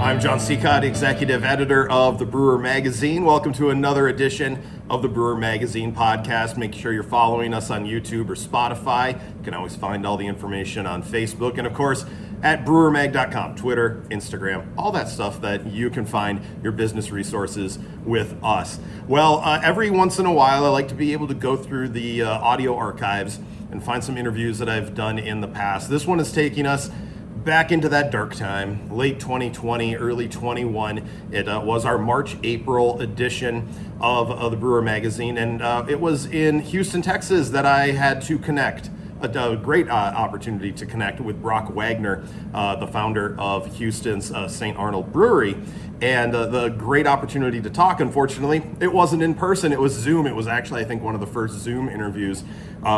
I'm Jon Sicotte, executive editor of the Brewer Magazine. Welcome to another edition of the Brewer Magazine podcast. Make sure you're following us on YouTube or Spotify. You can always find all the information on Facebook and, of course, at brewermag.com, Twitter, Instagram, all that stuff that you can find your business resources with us. Well, every once in a while, I like to be able to go through the audio archives and find some interviews that I've done in the past. This one is taking us back into that dark time, late 2020, early 21. It was our March-April edition of the Brewer Magazine, and it was in Houston, Texas that I had to connect. A great opportunity to connect with Brock Wagner, the founder of Houston's St. Arnold Brewery, and the great opportunity to talk. Unfortunately, it wasn't in person, it was Zoom. It was actually, I think, one of the first Zoom interviews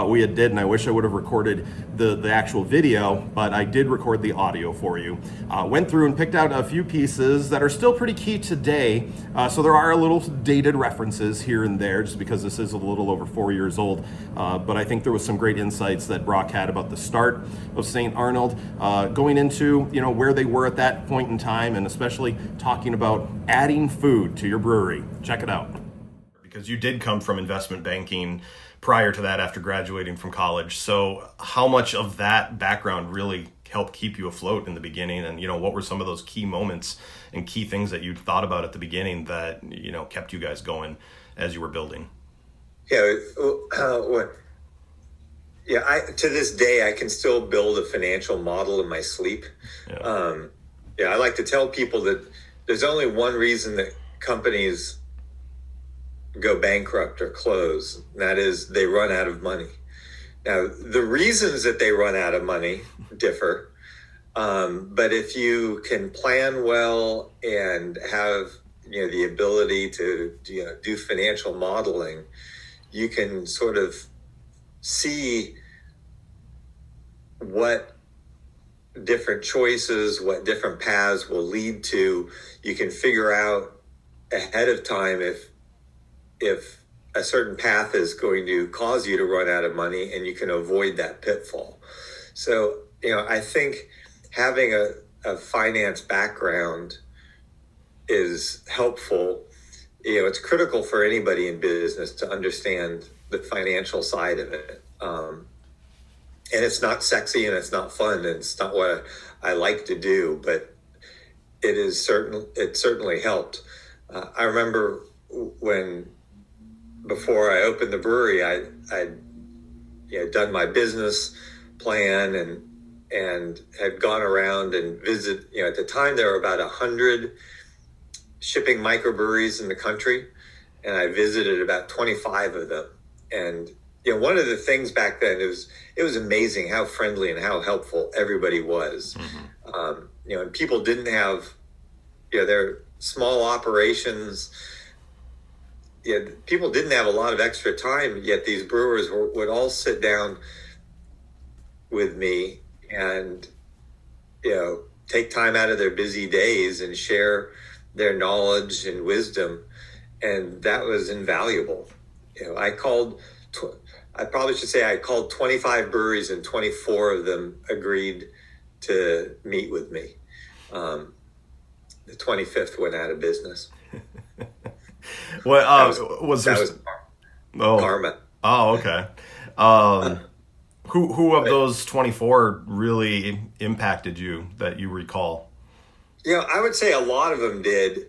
we did, and I wish I would have recorded the actual video, but I did record the audio for you. Went through and picked out a few pieces that are still pretty key today, so there are a little dated references here and there, just because this is a little over 4 years old, but I think there was some great insights that Brock had about the start of St. Arnold, going into where they were at that point in time, and especially talking about adding food to your brewery. Check it out. Because you did come from investment banking prior to that after graduating from college. So how much of that background really helped keep you afloat in the beginning? And, what were some of those key moments and key things that you thought about at the beginning that, kept you guys going as you were building? To this day, I can still build a financial model in my sleep. I like to tell people that there's only one reason that companies go bankrupt or close, and that is they run out of money. Now, the reasons that they run out of money differ, but if you can plan well and have the ability to do financial modeling, you can sort of see what different choices, what different paths will lead to. You can figure out ahead of time if a certain path is going to cause you to run out of money, and you can avoid that pitfall. So, I think having a finance background is helpful. It's critical for anybody in business to understand the financial side of it. And it's not sexy and it's not fun and it's not what I like to do, but it certainly helped. I remember before I opened the brewery, I'd done my business plan and had gone around and visited. At the time there were about 100 shipping microbreweries in the country, and I visited about 25 of them. And one of the things back then, it was amazing how friendly and how helpful everybody was. Mm-hmm. And people didn't have, their small operations. People didn't have a lot of extra time, yet these brewers would all sit down with me and, take time out of their busy days and share their knowledge and wisdom. And that was invaluable. I called 25 breweries and 24 of them agreed to meet with me. The 25th went out of business. Was karma. Oh, okay. Who of those 24 really impacted you that you recall? I would say a lot of them did.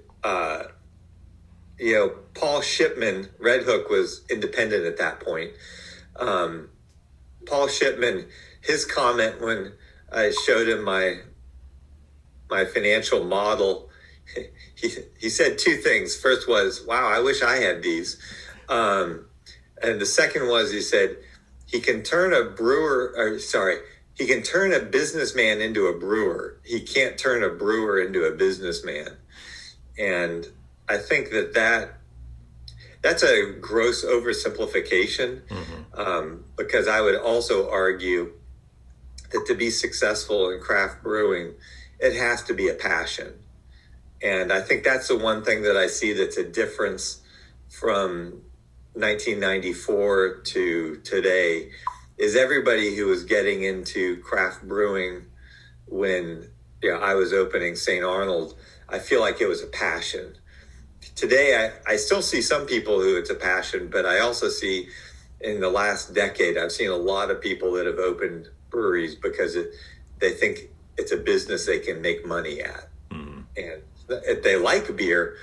Paul Shipman, Red Hook was independent at that point. Paul Shipman, his comment when I showed him my financial model, he said two things. First was, "Wow, I wish I had these." And the second was, he said, he can turn a businessman into a brewer. He can't turn a brewer into a businessman. And I think that's a gross oversimplification, because I would also argue that to be successful in craft brewing, it has to be a passion. And I think that's the one thing that I see that's a difference from 1994 to today, is everybody who was getting into craft brewing when I was opening St. Arnold, I feel like it was a passion. Today, I still see some people who it's a passion, but I also see in the last decade, I've seen a lot of people that have opened breweries because they think it's a business they can make money at. And they like beer,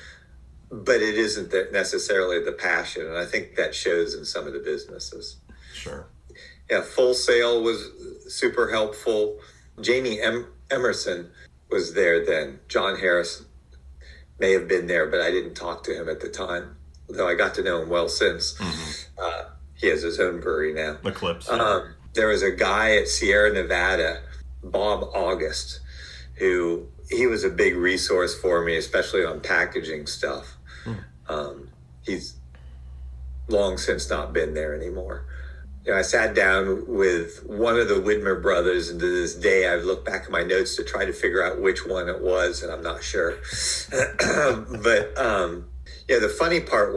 but it isn't necessarily the passion. And I think that shows in some of the businesses. Sure. Yeah, Full Sail was super helpful. Jamie Emerson was there then. John Harris may have been there, but I didn't talk to him at the time, though I got to know him well since. He has his own brewery now. Eclipse. There was a guy at Sierra Nevada, Bob August, who he was a big resource for me, especially on packaging stuff. He's long since not been there anymore. I sat down with one of the Widmer brothers, and to this day, I've looked back at my notes to try to figure out which one it was, and I'm not sure. But the funny part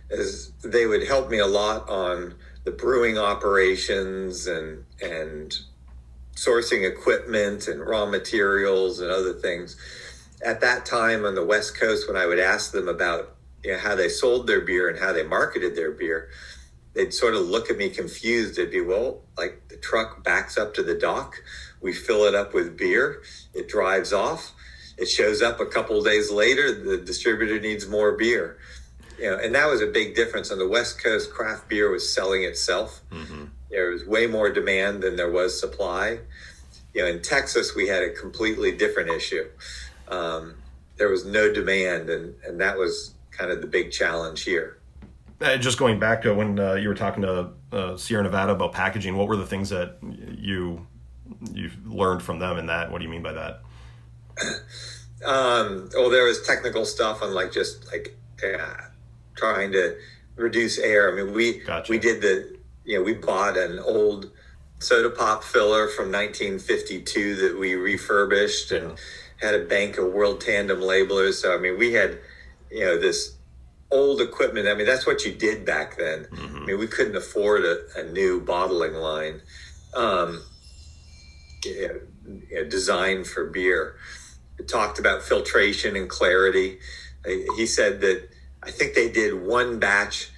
is they would help me a lot on the brewing operations and sourcing equipment and raw materials and other things. At that time on the West Coast, when I would ask them about how they sold their beer and how they marketed their beer, they'd sort of look at me confused. They'd be, well, like the truck backs up to the dock, we fill it up with beer, it drives off, it shows up a couple of days later, the distributor needs more beer. And that was a big difference. On the West Coast, craft beer was selling itself. There was way more demand than there was supply. In Texas, we had a completely different issue. There was no demand, and that was kind of the big challenge here. Just going back to when you were talking to Sierra Nevada about packaging, what were the things that you learned from them in that? What do you mean by that? Well, there was technical stuff on trying to reduce air. I mean, we did we bought an old soda pop filler from 1952 that we refurbished and had a bank of World Tandem labelers. So, I mean, we had, this old equipment. I mean, that's what you did back then. I mean, we couldn't afford a new bottling line designed for beer. It talked about filtration and clarity. He said that I think they did one batch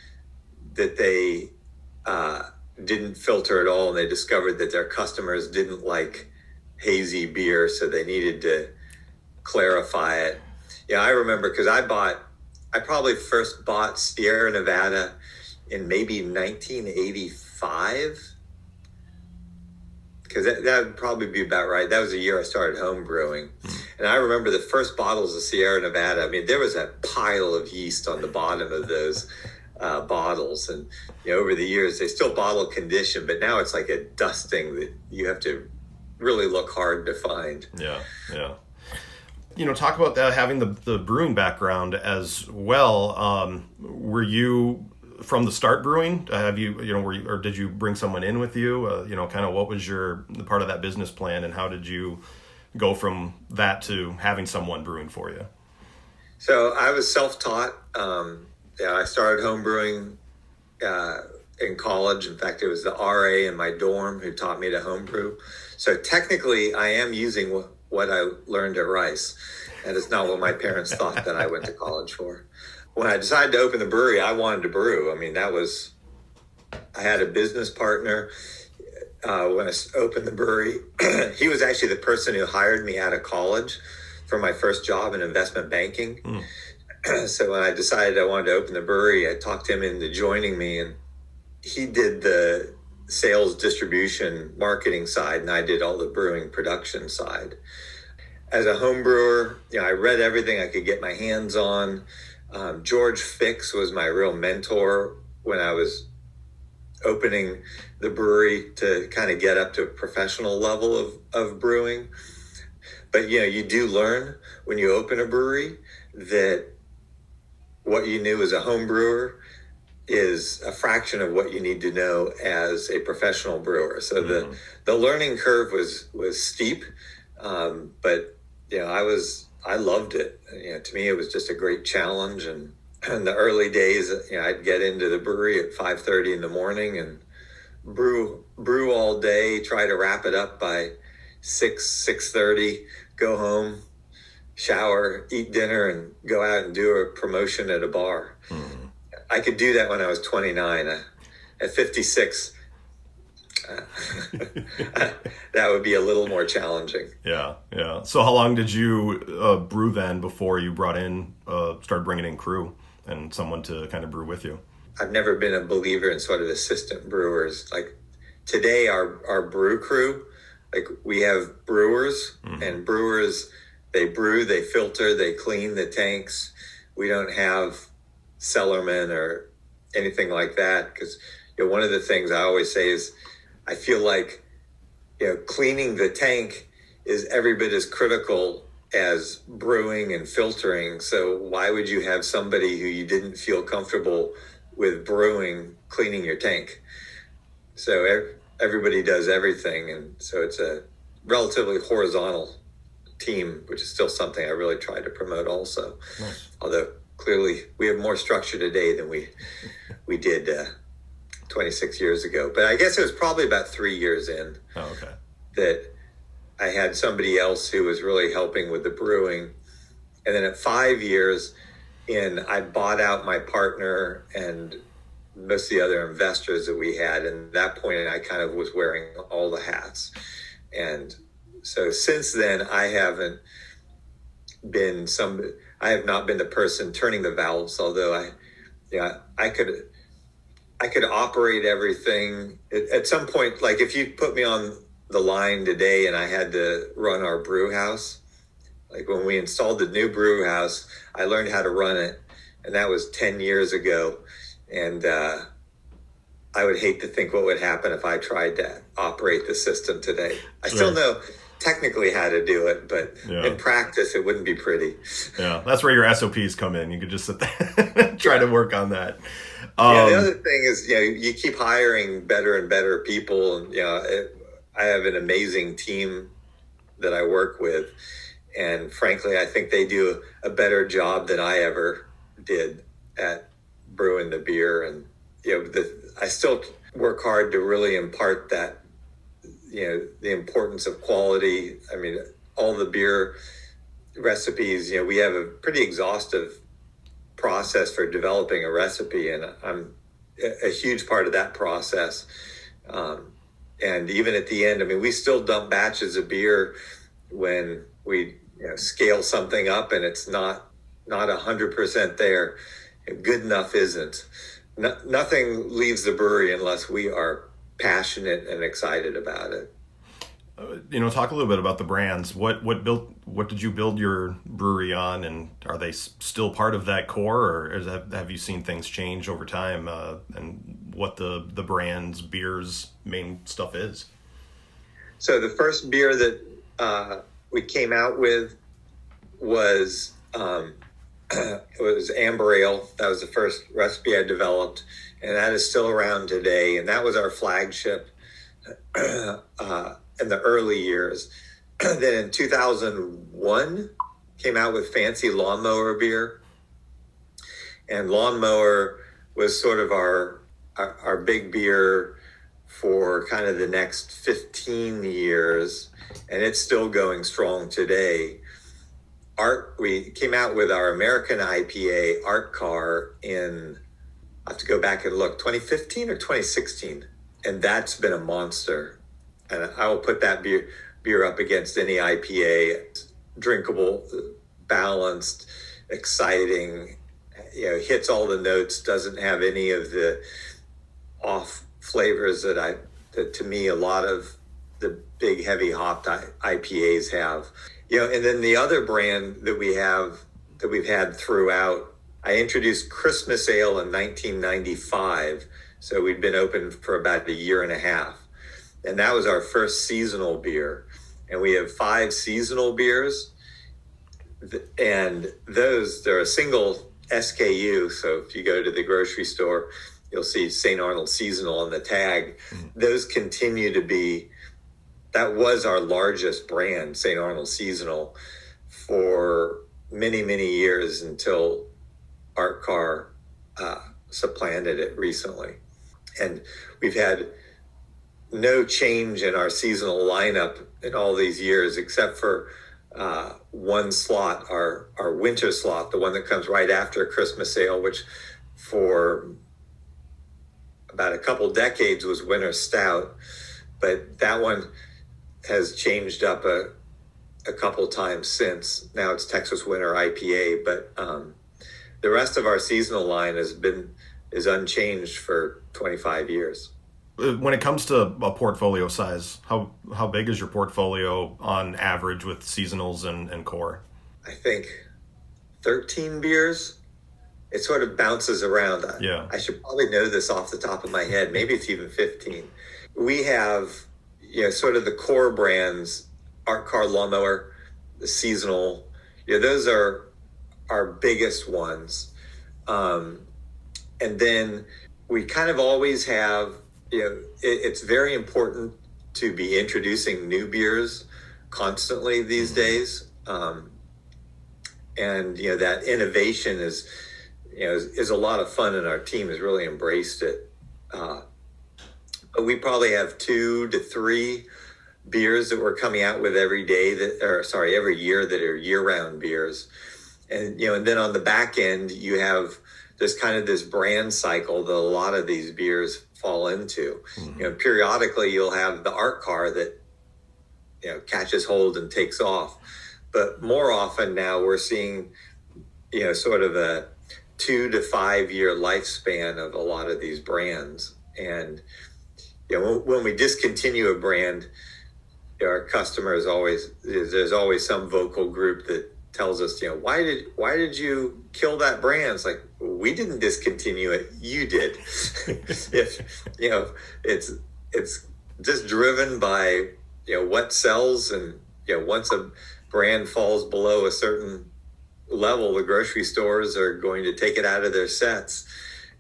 that they didn't filter at all, and they discovered that their customers didn't like hazy beer, so they needed to clarify it. I remember because I probably first bought Sierra Nevada in maybe 1985, because that would probably be about right. That was the year I started home brewing. And I remember the first bottles of Sierra Nevada. I mean, there was a pile of yeast on the bottom of those bottles. And over the years, they still bottle condition, but now it's like a dusting that you have to really look hard to find. Yeah. Talk about that, having the brewing background as well. Were you from the start brewing? Have you, or did you bring someone in with you? Kind of what was the part of that business plan, and how did you go from that to having someone brewing for you? So I was self-taught. I started home brewing in college. In fact, it was the RA in my dorm who taught me to home brew. So technically, I am using what I learned at Rice. And it's not what my parents thought that I went to college for. When I decided to open the brewery, I wanted to brew. I mean, I had a business partner when I opened the brewery. He was actually the person who hired me out of college for my first job in investment banking. So when I decided I wanted to open the brewery, I talked him into joining me, and he did the sales, distribution, marketing side, and I did all the brewing production side. As a home brewer, I read everything I could get my hands on. George Fix was my real mentor when I was opening the brewery to kind of get up to a professional level of brewing. But, you do learn when you open a brewery that what you knew as a home brewer is a fraction of what you need to know as a professional brewer. So the learning curve was steep, but I loved it. To me, it was just a great challenge. And in the early days, I'd get into the brewery at 5:30 in the morning and brew all day, try to wrap it up by 6:30, go home, shower, eat dinner, and go out and do a promotion at a bar. I could do that when I was 29. At 56, that would be a little more challenging. Yeah. So how long did you brew then before you started bringing in crew and someone to kind of brew with you? I've never been a believer in sort of assistant brewers. Like today, our brew crew, like we have brewers, and brewers, they brew, they filter, they clean the tanks. We don't have cellarmen or anything like that, because one of the things I always say is I feel like cleaning the tank is every bit as critical as brewing and filtering. So why would you have somebody who you didn't feel comfortable with brewing cleaning your tank? So everybody does everything, and so it's a relatively horizontal team, which is still something I really try to promote also. Nice. Although clearly we have more structure today than we did 26 years ago. But I guess it was probably about 3 years in that I had somebody else who was really helping with the brewing. And then at 5 years in, I bought out my partner and most of the other investors that we had. And at that point, I kind of was wearing all the hats. And so since then, I have not been the person turning the valves, although I could operate everything. At some point, like if you put me on the line today and I had to run our brew house, like when we installed the new brew house, I learned how to run it, and that was 10 years ago. And I would hate to think what would happen if I tried to operate the system today. I still know technically how to do it, but in practice, it wouldn't be pretty. Yeah, that's where your SOPs come in. You could just sit there and try to work on that. The other thing is, you keep hiring better and better people. And, I have an amazing team that I work with. And frankly, I think they do a better job than I ever did at brewing the beer. And, I still work hard to really impart that, the importance of quality. I mean, all the beer recipes, we have a pretty exhaustive process for developing a recipe, and I'm a huge part of that process. And even at the end, I mean, we still dump batches of beer when we scale something up and it's not 100% there. Good enough isn't. Nothing leaves the brewery unless we are passionate and excited about it. Talk a little bit about the brands. What did you build your brewery on, and are they still part of that core, or have you seen things change over time, and what the brand's beer's main stuff is? So the first beer that we came out with was it was amber ale. That was the first recipe I developed, and that is still around today. And that was our flagship in the early years. Then in 2001, came out with Fancy Lawnmower beer. And Lawnmower was sort of our big beer for kind of the next 15 years, and it's still going strong today. We came out with our American IPA, Art Car, in, I have to go back and look, 2015 or 2016. And that's been a monster. And I will put that beer up against any IPA. It's drinkable, balanced, exciting, hits all the notes, doesn't have any of the off flavors that to me, a lot of the big heavy hopped IPAs have. And then the other brand that we've had throughout, I introduced Christmas Ale in 1995. So we'd been open for about a year and a half. And that was our first seasonal beer. And we have 5 seasonal beers. And they're a single SKU. So if you go to the grocery store, you'll see St. Arnold Seasonal on the tag. Those continue to be, that was our largest brand, St. Arnold Seasonal, for many, many years until Art Car supplanted it recently. And we've had no change in our seasonal lineup in all these years, except for one slot, our winter slot, the one that comes right after a Christmas sale, which for about a couple decades was winter stout, but that one has changed up a couple times since. Now it's Texas Winter IPA, but the rest of our seasonal line is unchanged for 25 years. When it comes to a portfolio size, how big is your portfolio on average with seasonals and core? I think 13 beers. It sort of bounces around. Yeah. I should probably know this off the top of my head. Maybe it's even 15. We have, sort of the core brands, Art Car Lawnmower, the seasonal. Those are our biggest ones. And then we kind of always have, it's very important to be introducing new beers constantly these days. And that innovation is a lot of fun, and our team has really embraced it. But we probably have 2 to 3 beers that we're coming out with every year that are year-round beers. And, and then on the back end, you have there's kind of this brand cycle that a lot of these beers fall into. Mm-hmm. Periodically you'll have the art car that, catches hold and takes off. But more often now we're seeing, sort of a 2 to 5 year lifespan of a lot of these brands. And, when we discontinue a brand, our customers there's always some vocal group that tells us, why did you kill that brand? It's like, we didn't discontinue it, you did. It's just driven by what sells, and once a brand falls below a certain level, the grocery stores are going to take it out of their sets,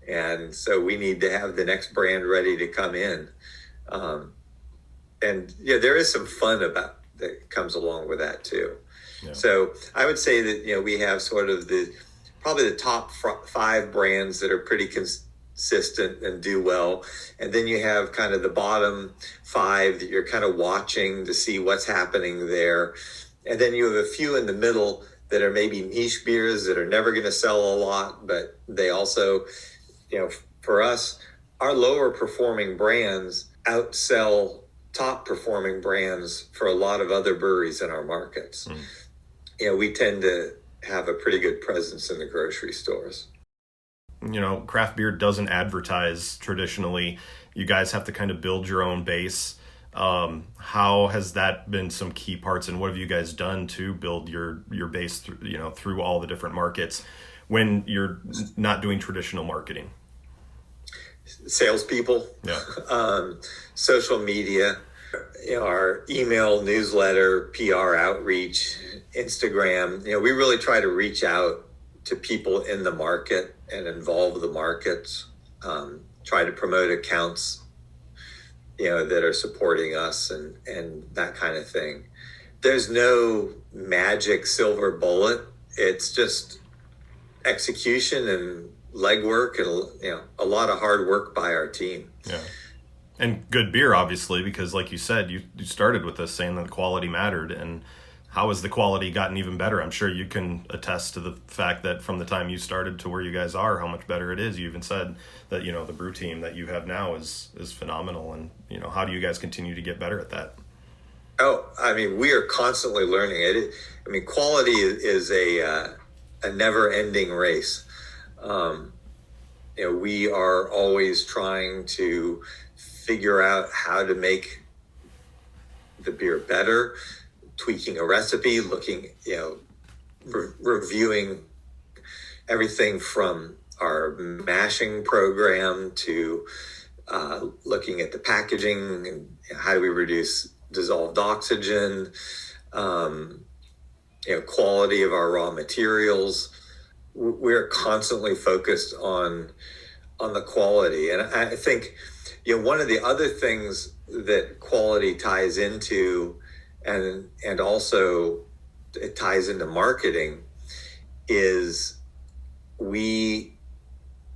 and so we need to have the next brand ready to come in. And there is some fun that comes along with that too. Yeah. So I would say that we have sort of probably the top 5 brands that are pretty consistent and do well, and then you have kind of the bottom 5 that you're kind of watching to see what's happening there, and then you have a few in the middle that are maybe niche beers that are never going to sell a lot, but they also, for us, our lower performing brands outsell top performing brands for a lot of other breweries in our markets. We tend to have a pretty good presence in the grocery stores. Craft beer doesn't advertise traditionally. You guys have to kind of build your own base. How has that been some key parts, and what have you guys done to build your base through all the different markets when you're not doing traditional marketing? Salespeople, social media, our email, newsletter, PR outreach, Instagram. We really try to reach out to people in the market and involve the markets. Try to promote accounts, that are supporting us and that kind of thing. There's no magic silver bullet. It's just execution and legwork and a lot of hard work by our team. Yeah. And good beer, obviously, because like you said, you started with this saying that the quality mattered. And how has the quality gotten even better? I'm sure you can attest to the fact that from the time you started to where you guys are, how much better it is. You even said that, the brew team that you have now is phenomenal. And, how do you guys continue to get better at that? Oh, we are constantly learning it. Quality is a never ending race. We are always trying to figure out how to make the beer better, tweaking a recipe, looking, reviewing everything from our mashing program to looking at the packaging and how do we reduce dissolved oxygen, quality of our raw materials. We're constantly focused on the quality. And I think, one of the other things that quality ties into and also it ties into marketing is we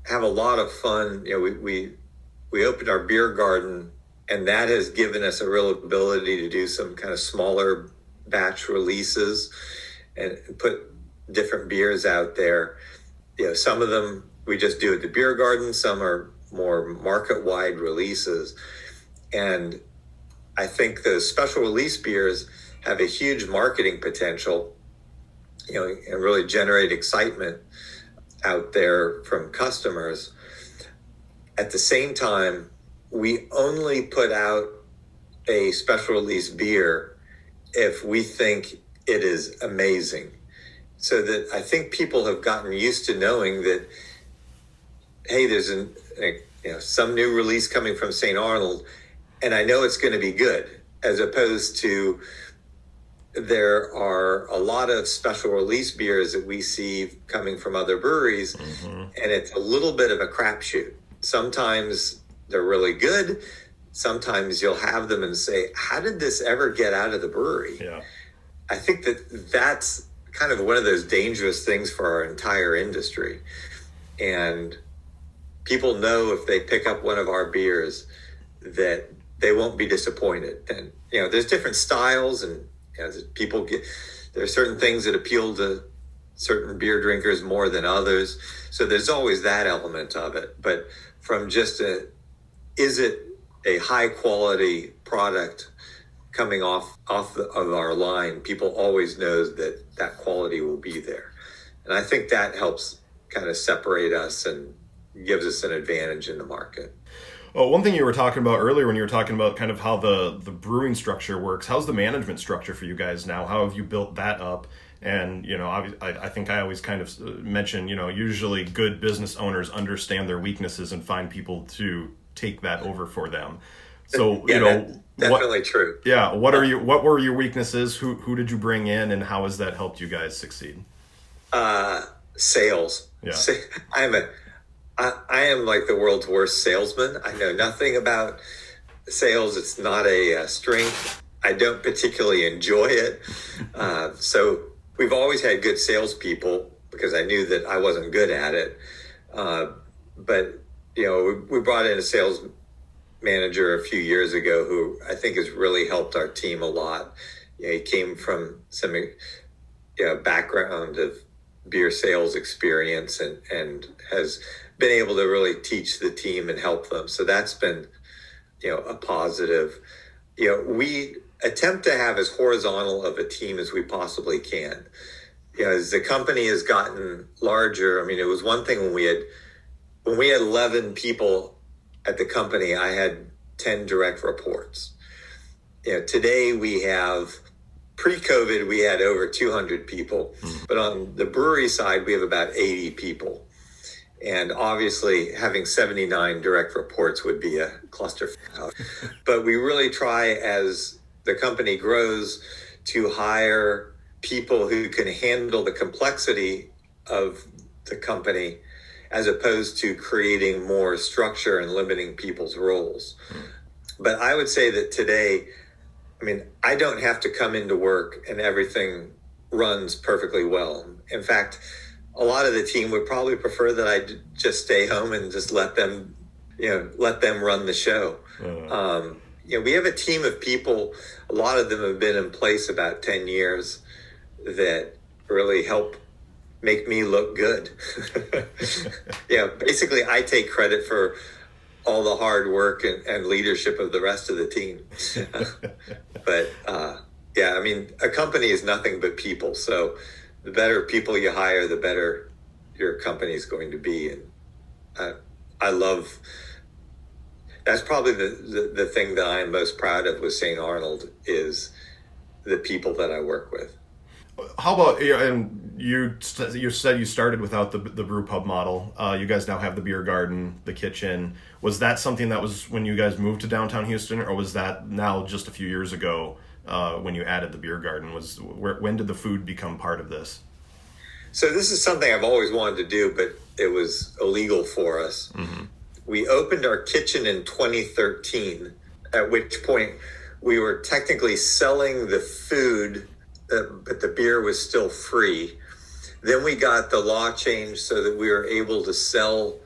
have a lot of fun. We opened our beer garden, and that has given us a real ability to do some kind of smaller batch releases and put different beers out there. Some of them we just do at the beer garden. Some are more market-wide releases. And I think those special release beers have a huge marketing potential, and really generate excitement out there from customers. At the same time, we only put out a special release beer if we think it is amazing. So that I think people have gotten used to knowing that, hey, there's some new release coming from St. Arnold, and I know it's going to be good, as opposed to there are a lot of special release beers that we see coming from other breweries, and it's a little bit of a crapshoot. Sometimes they're really good. Sometimes you'll have them and say, how did this ever get out of the brewery? Yeah. I think that's kind of one of those dangerous things for our entire industry. And people know if they pick up one of our beers that they won't be disappointed. And, there's different styles, and there are certain things that appeal to certain beer drinkers more than others. So there's always that element of it. But from just is it a high quality product coming off of our line, people always knows that quality will be there. And I think that helps kind of separate us and gives us an advantage in the market. Oh, one thing you were talking about earlier when you were talking about kind of how the brewing structure works, how's the management structure for you guys now? How have you built that up? And, I think I always kind of mention, usually good business owners understand their weaknesses and find people to take that over for them. So, that's definitely true. Yeah. What were your weaknesses? Who did you bring in, and how has that helped you guys succeed? Sales. Yeah. I am like the world's worst salesman. I know nothing about sales. It's not a strength. I don't particularly enjoy it. So we've always had good salespeople because I knew that I wasn't good at it. But, we brought in a sales manager a few years ago who I think has really helped our team a lot. He came from some background of beer sales experience and has been able to really teach the team and help them. So that's been, a positive. We attempt to have as horizontal of a team as we possibly can. As the company has gotten larger, it was one thing when we had 11 people at the company, I had 10 direct reports. Today we have, pre-COVID, we had over 200 people, but on the brewery side, we have about 80 people. And obviously having 79 direct reports would be a cluster. But we really try, as the company grows, to hire people who can handle the complexity of the company, as opposed to creating more structure and limiting people's roles. But I would say that today, I don't have to come into work and everything runs perfectly well. In fact, a lot of the team would probably prefer that I just stay home and just let them run the show. We have a team of people, a lot of them have been in place about 10 years, that really help make me look good. Basically I take credit for all the hard work and leadership of the rest of the team. But a company is nothing but people. So the better people you hire, the better your company is going to be. And I love, that's probably the thing that I am most proud of with St. Arnold is the people that I work with. How about, and you said you started without the brew pub model. You guys now have the beer garden, the kitchen. Was that something that was when you guys moved to downtown Houston, or was that now just a few years ago when you added the beer garden? When did the food become part of this? So this is something I've always wanted to do, but it was illegal for us. Mm-hmm. We opened our kitchen in 2013, at which point we were technically selling the food, but the beer was still free. Then we got the law changed so that we were able to sell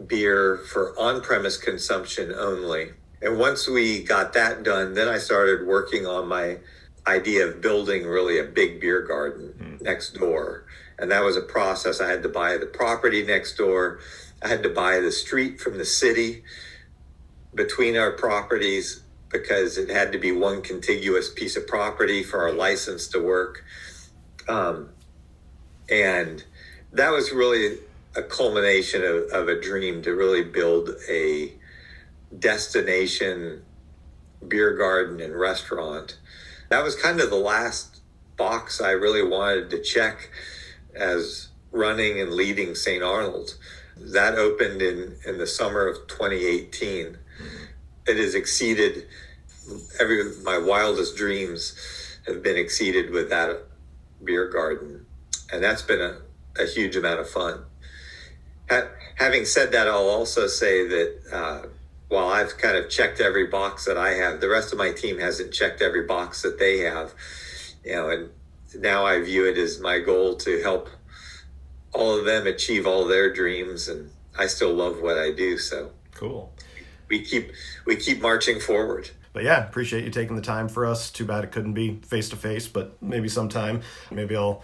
beer for on-premise consumption only. And once we got that done, then I started working on my idea of building really a big beer garden next door. And that was a process. I had to buy the property next door. I had to buy the street from the city between our properties because it had to be one contiguous piece of property for our license to work. And that was really a culmination of a dream to really build a destination beer garden and restaurant. That was kind of the last box I really wanted to check as running and leading St. Arnold. That opened in the summer of 2018. It has exceeded my wildest dreams have been exceeded with that beer garden. And that's been a huge amount of fun. Having said that, I'll also say that while I've kind of checked every box that I have, the rest of my team hasn't checked every box that they have. And now I view it as my goal to help all of them achieve all their dreams, and I still love what I do. So cool. We keep marching forward. But yeah, appreciate you taking the time for us. Too bad it couldn't be face to face, but maybe sometime. Maybe I'll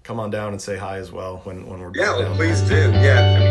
come on down and say hi as well when we're Yeah, down please do. Yeah.